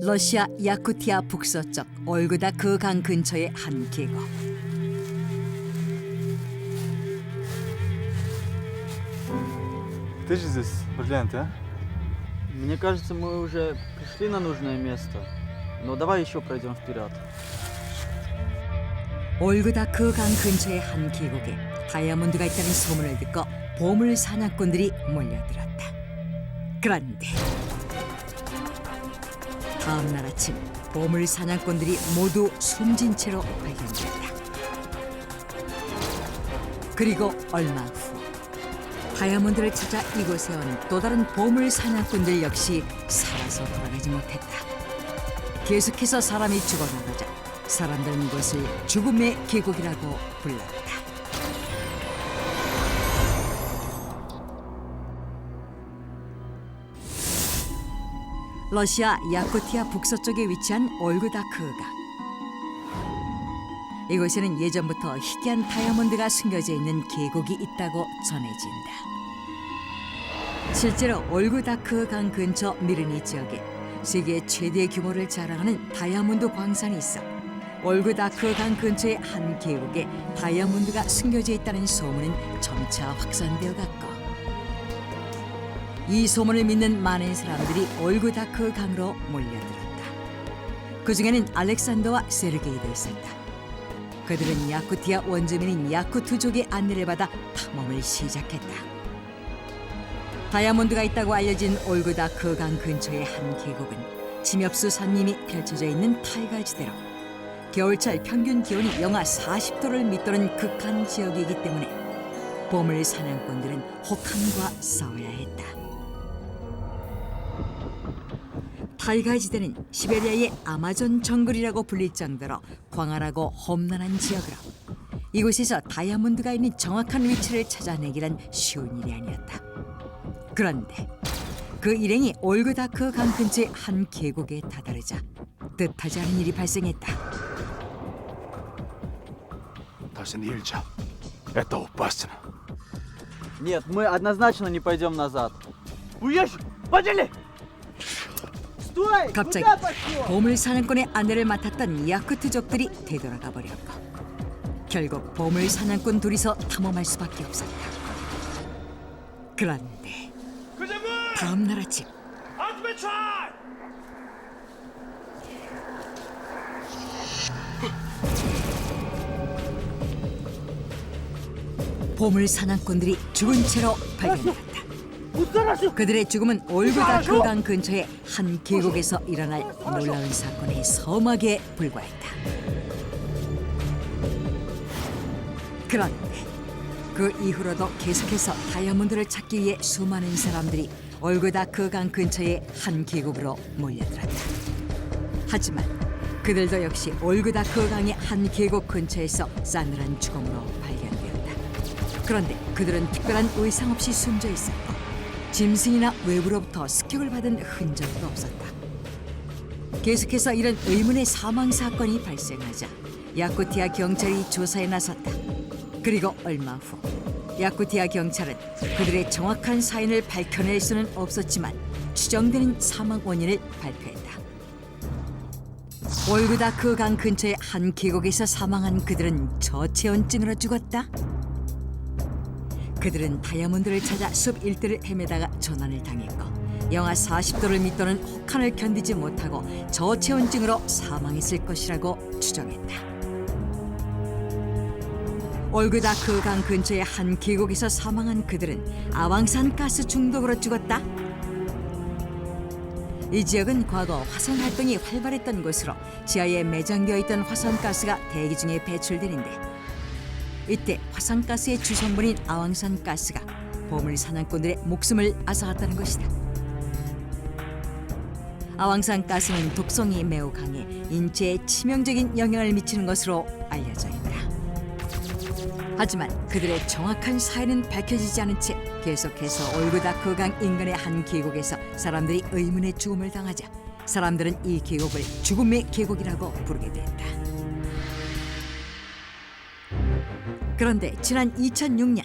러시아 야쿠티아 북서쪽 올그다 그 강 근처의 한 계곡. Ты же здесь бриллианты, а? Мне кажется, мы уже пришли на нужное место. Но давай еще пройдем вперед. 올그다 그 강 근처의 한 계곡에 다이아몬드가 있다는 소문을 듣고 보물 사냥꾼들이 몰려들었다. 그런데 다음 날 아침 보물 사냥꾼들이 모두 숨진 채로 발견됐다. 그리고 얼마 후 다이아몬드를 찾아 이곳에 온 또 다른 보물 사냥꾼들 역시 살아서 돌아가지 못했다. 계속해서 사람이 죽어나가자 사람들은 이것을 죽음의 계곡이라고 불렀다. 러시아 야쿠티아 북서쪽에 위치한 올그다크 강. 이곳에는 예전부터 희귀한 다이아몬드가 숨겨져 있는 계곡이 있다고 전해진다. 실제로 올그다크 강 근처 미르니 지역에 세계 최대 규모를 자랑하는 다이아몬드 광산이 있어 올그다크 강 근처의 한 계곡에 다이아몬드가 숨겨져 있다는 소문은 점차 확산되어 갔고 이 소문을 믿는 많은 사람들이 올그다크 강으로 몰려들었다. 그중에는 알렉산더와 세르게이도 있었다. 그들은 야쿠티아 원주민인 야쿠트족의 안내를 받아 탐험을 시작했다. 다이아몬드가 있다고 알려진 올그다크 강 근처의 한 계곡은 침엽수 산림이 펼쳐져 있는 타이가지대로 겨울철 평균 기온이 영하 40도를 밑도는 극한 지역이기 때문에 보물 사냥꾼들은 혹한과 싸워야 했다. 타이가지대는 시베리아의 아마존 정글이라고 불릴 정도로 광활하고 험난한 지역으로 이곳에서 다이아몬드가 있는 정확한 위치를 찾아내기란 쉬운 일이 아니었다. 그런데 그 일행이 올그다크 강 근처의 한 계곡에 다다르자 뜻하지 않은 일이 발생했다. Даже нельзя. Это опасно. Нет, мы однозначно не пойдем назад. Уешь! Подели! Стой! 갑자기 Куда пошло? 보물 사냥꾼의 안내를 맡았던 야쿠트족들이 되돌아가 버렸고 결국 보물 사냥꾼 둘이서 탐험할 수밖에 없었다. 그런데 다음 날 아침 보물 사냥꾼들이 죽은 채로 발견됐다. 그들의 죽음은 올그다크 강 근처의 한 계곡에서 일어날 놀라운 사건의 서막에 불과했다. 그런데 그 이후로도 계속해서 다이아몬드를 찾기 위해 수많은 사람들이 올그다크 강 근처의 한 계곡으로 몰려들었다. 하지만 그들도 역시 올그다크 강의 한 계곡 근처에서 싸늘한 죽음으로 발견되었다. 그런데 그들은 특별한 의상 없이 숨져 있었고 짐승이나 외부로부터 습격을 받은 흔적도 없었다. 계속해서 이런 의문의 사망 사건이 발생하자 야쿠티아 경찰이 조사에 나섰다. 그리고 얼마 후 야쿠티아 경찰은 그들의 정확한 사인을 밝혀낼 수는 없었지만 추정되는 사망 원인을 발표했다. 올그다크 강 근처의 한 계곡에서 사망한 그들은 저체온증으로 죽었다. 그들은 다이아몬드를 찾아 숲 일대를 헤매다가 조난을 당했고 영하 40도를 밑도는 혹한을 견디지 못하고 저체온증으로 사망했을 것이라고 추정했다. 올그다크 강 근처의 한 계곡에서 사망한 그들은 아왕산 가스 중독으로 죽었다. 이 지역은 과거 화산 활동이 활발했던 곳으로 지하에 매장되어 있던 화산가스가 대기 중에 배출되는데 이때 화산가스의 주성분인 아왕산 가스가 보물 사냥꾼들의 목숨을 앗아갔다는 것이다. 아왕산 가스는 독성이 매우 강해 인체에 치명적인 영향을 미치는 것으로 알려져 있다. 하지만 그들의 정확한 사인은 밝혀지지 않은 채 계속해서 올그다크 강 인근의 한 계곡에서 사람들이 의문의 죽음을 당하자 사람들은 이 계곡을 죽음의 계곡이라고 부르게 됐다. 그런데 지난 2006년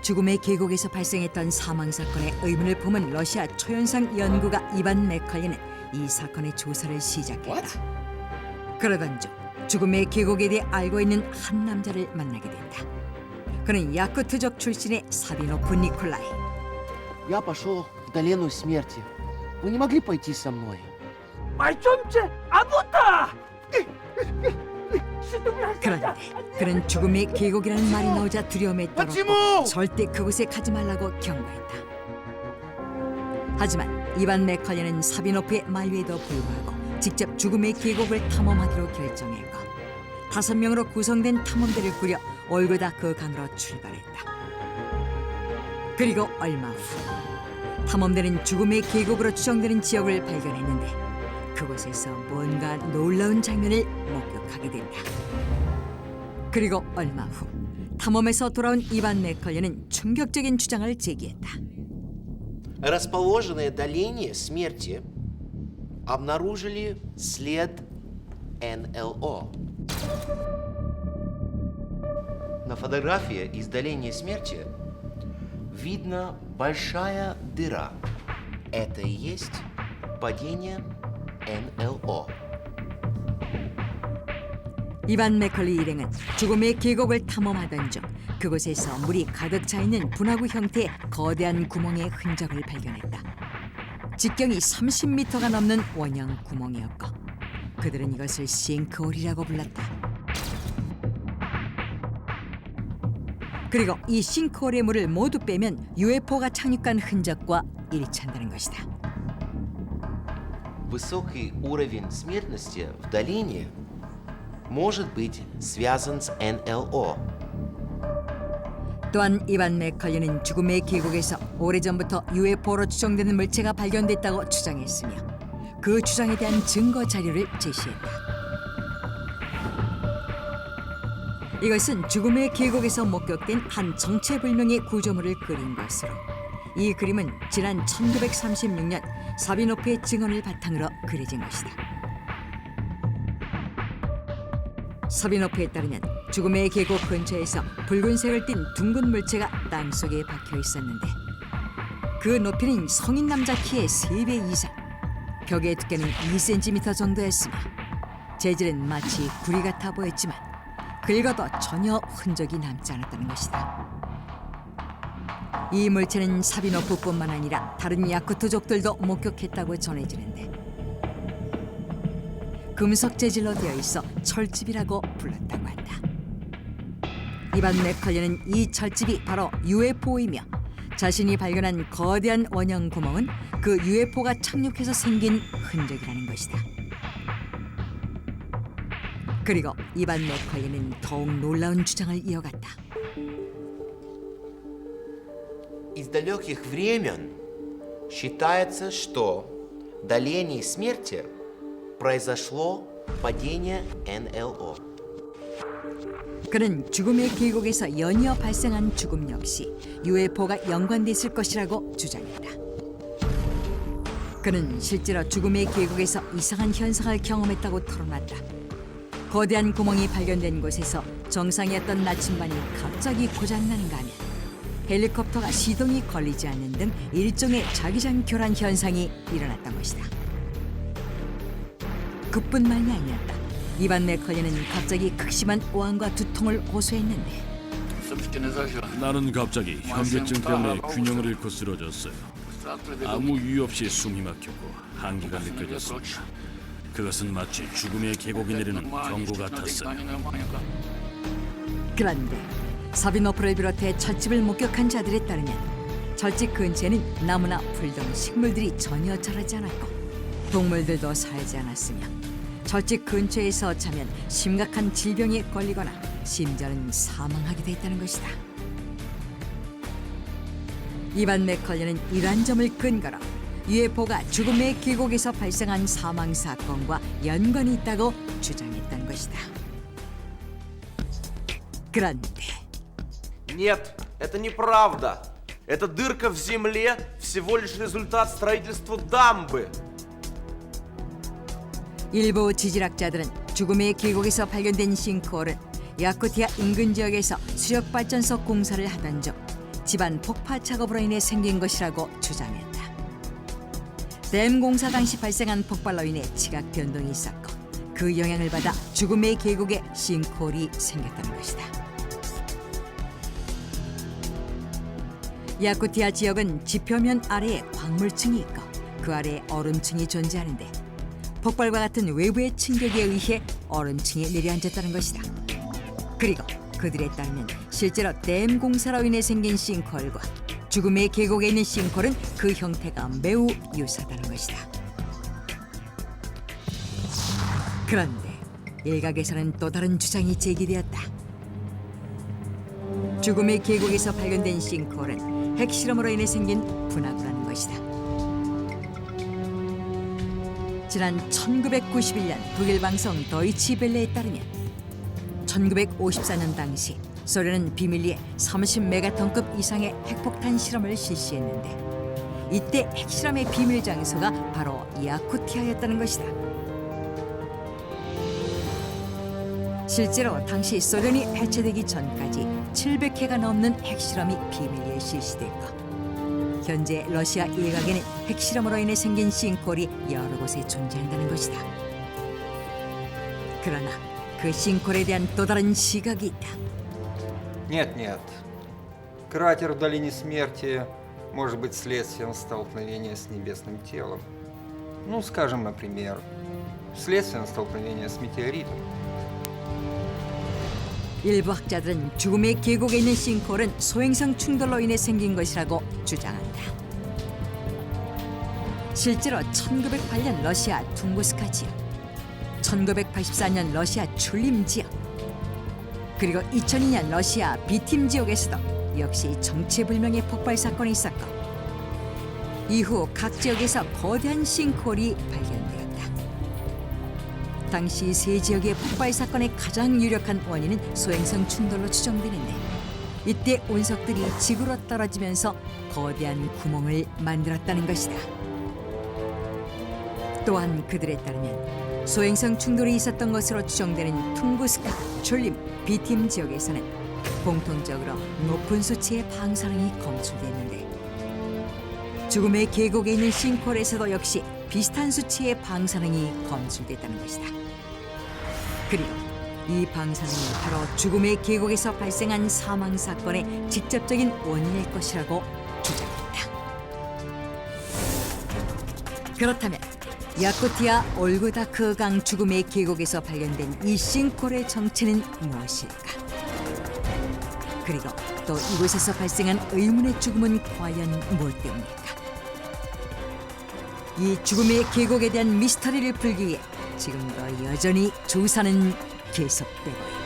죽음의 계곡에서 발생했던 사망 사건의 의문을 품은 러시아 초연상 연구가 이반 맥컬리는 이 사건의 조사를 시작했다. 그러던 중 죽음의 계곡에 대해 알고 있는 한 남자를 만나게 된다. 그는 야쿠트족 출신의 사비노프 니콜라이. Я пошел в долину смерти. Вы не могли пойти со мной? 그런데 그는 죽음의 계곡이라는 말이 나오자 두려움에 떨었고 절대 그곳에 가지 말라고 경고했다. 하지만 이반 맥컬리는 사비노프의 만류에도 불구하고 직접 죽음의 계곡을 탐험하기로 결정했고 5명으로 구성된 탐험대를 꾸려 올고다 그 강으로 출발했다. 그리고 얼마 후 탐험대는 죽음의 계곡으로 추정되는 지역을 발견했는데 그곳에서 뭔가 놀라운 장면을 목격하게 된다. 그리고 얼마 후 탐험에서 돌아온 이반 맥컬리는 충격적인 주장을 제기했다. Расположенные долине смерти обнаружили след НЛО. На фотографии из долины смерти видна большая дыра. Это и есть падение НЛО. 이반 맥컬리 일행은 죽음의 계곡을 탐험하던 중 그곳에서 물이 가득 차 있는 분화구 형태의 거대한 구멍의 흔적을 발견했다. 직경이 30m가 넘는 원형 구멍이었고 그들은 이것을 싱크홀이라고 불렀다. 그리고 이 싱크홀의 물을 모두 빼면 UFO가 착륙한 흔적과 일치한다는 것이다. Высокий уровень смертности в долине может быть связан с НЛО. 또한 이반 맥컬리는 죽음의 계곡에서 오래전부터 UFO로 추정되는 물체가 발견됐다고 주장했으며 그 주장에 대한 증거 자료를 제시했다. 이것은 죽음의 계곡에서 목격된 한 정체불명의 구조물을 그린 것으로 이 그림은 지난 1936년 사비노프의 증언을 바탕으로 그려진 것이다. 사비노프에 따르면 죽음의 계곡 근처에서 붉은색을 띤 둥근 물체가 땅속에 박혀 있었는데 그 높이는 성인 남자 키의 3배 이상, 벽의 두께는 2cm 정도였으며 재질은 마치 구리 같아 보였지만 긁어도 전혀 흔적이 남지 않았다는 것이다. 이 물체는 사비노프뿐만 아니라 다른 야쿠트족들도 목격했다고 전해지는데 금속 재질로 되어 있어 철집이라고 불렀다고 한다. 이반 맥컬리는 이 철집이 바로 UFO이며 자신이 발견한 거대한 원형 구멍은 그 UFO가 착륙해서 생긴 흔적이라는 것이다. 그리고 이반 맥컬리는 더욱 놀라운 주장을 이어갔다. Из далеких времен считается, что в долине смерти произошло падение НЛО. 그는 죽음의 계곡에서 연이어 발생한 죽음 역시 UFO가 연관돼 있을 것이라고 주장했다. 그는 실제로 죽음의 계곡에서 이상한 현상을 경험했다고 토론했다. 거대한 구멍이 발견된 곳에서 정상이었던 나침반이 갑자기 고장나는가 하면 헬리콥터가 시동이 걸리지 않는 등 일종의 자기장 교란 현상이 일어났던 것이다. 그뿐만이 아니었다. 이반 맥컬리는 갑자기 극심한 오한과 두통을 호소했는데 나는 갑자기 현기증 때문에 균형을 잃고 쓰러졌어요. 아무 이유 없이 숨이 막혔고 한기가 느껴졌습니다. 그것은 마치 죽음의 계곡이 내리는 경고 같았어요. 그런데 사비노프를 비롯해 철집을 목격한 자들에 따르면 철집 근처에는 나무나 풀 등 식물들이 전혀 자라지 않았고 동물들도 살지 않았으며 철집 근처에서 자면 심각한 질병에 걸리거나 심지어는 사망하기도 했다는 것이다. 이반 맥컬리는 이러한 점을 근거로 UFO가 죽음의 계곡에서 발생한 사망 사건과 연관이 있다고 주장했던 것이다. 그런데 Нет, это неправда. Эта дырка в земле всего лишь результат строительства дамбы. 일부 지질학자들은 죽음의 계곡에서 발견된 싱크홀은 야쿠티아 인근 지역에서 수력발전소 공사를 하던 중 집안 폭파 작업으로 인해 생긴 것이라고 주장했다. 댐 공사 당시 발생한 폭발로 인해 지각 변동이 있었고 그 영향을 받아 죽음의 계곡에 싱크홀이 생겼다는 것이다. 야쿠티아 지역은 지표면 아래에 광물층이 있고 그 아래에 얼음층이 존재하는데 폭발과 같은 외부의 충격에 의해 얼음층이 내려앉았다는 것이다. 그리고 그들에 따르면 실제로 댐 공사로 인해 생긴 싱크홀과 죽음의 계곡에 있는 싱크홀은 그 형태가 매우 유사하다는 것이다. 그런데 일각에서는 또 다른 주장이 제기되었다. 죽음의 계곡에서 발견된 싱크홀은 핵실험으로 인해 생긴 분화구라는 것이다. 지난 1991년 독일 방송 도이치벨레에 따르면 1954년 당시 소련은 비밀리에 30메가톤급 이상의 핵폭탄 실험을 실시했는데 이때 핵실험의 비밀 장소가 바로 야쿠티아였다는 것이다. 실제로 당시 소련이 해체되기 전까지 700회가 넘는 핵실험이 비밀리에 실시됐고 현재 러시아 일각에는 핵실험으로 인해 생긴 싱크홀이 여러 곳에 존재한다는 것이다. 그러나 그 싱크홀에 대한 또 다른 시각이 있다. Нет, нет. Кратер в долине смерти может быть следствием столкновения с небесным телом. Ну, скажем, например, следствием столкновения с метеоритом. 일부 학자들은 죽음의 계곡에 있는 싱크홀은 소행성 충돌로 인해 생긴 것이라고 주장한다. 실제로 1908년 러시아 퉁구스카 지역, 1984년 러시아 출림 지역, 그리고 2002년 러시아 비팀 지역에서도 역시 정체불명의 폭발 사건이 있었고 이후 각 지역에서 거대한 싱크홀이 발견되었다. 당시 세 지역의 폭발 사건의 가장 유력한 원인은 소행성 충돌로 추정되는데 이때 운석들이 지구로 떨어지면서 거대한 구멍을 만들었다는 것이다. 또한 그들에 따르면 소행성 충돌이 있었던 것으로 추정되는 퉁구스카, 출림, 비팀 지역에서는 공통적으로 높은 수치의 방사능이 검출됐는데 죽음의 계곡에 있는 싱크홀에서도 역시 비슷한 수치의 방사능이 검출됐다는 것이다. 그리고 이 방사능이 바로 죽음의 계곡에서 발생한 사망 사건의 직접적인 원인일 것이라고 주장했다. 그렇다면 야쿠티아 올그다크 강 죽음의 계곡에서 발견된 이 싱크홀의 정체는 무엇일까? 그리고 또 이곳에서 발생한 의문의 죽음은 과연 무엇 때문일까? 이 죽음의 계곡에 대한 미스터리를 풀기 위해 지금도 여전히 조사는 계속되고 있다.